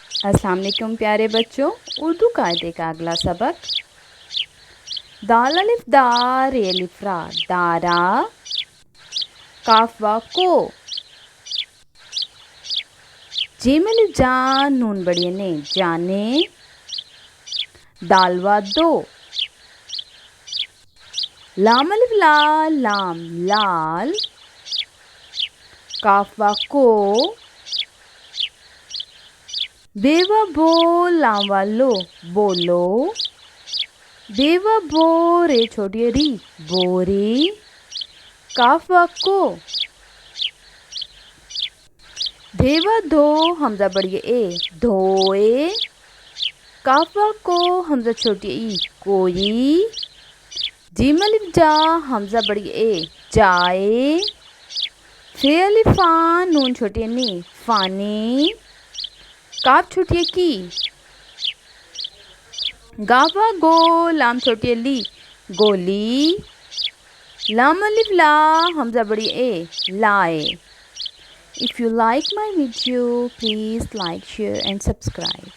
अस्सलाम वालेकुम प्यारे बच्चों। उर्दू कायदे का अगला सबक दाल अलिफ दार रे अलिफ रा दारा काफ वा को जीम अलिफ जान नून बड़िया ने जाने दाल वा दो लाम अलिफ लाल लाम लाल काफ वा को बेवा बो लाम वा लो बोलो बेवा बो रे छोटी री बोरी काफ वा को भेवा धो हमजा बड़िया ए धोए काफा को हमजा छोटी ई कोई जीम अलिफ जा हमजा बड़िया ए जाए फे अलिफ फान नून छोटी नी फानी काफ छोटी की गाफा गो लाम छोटी ली गोली लाम अलिफ ला हमजा बड़िया ए लाए। If you like my video, please like, share and subscribe.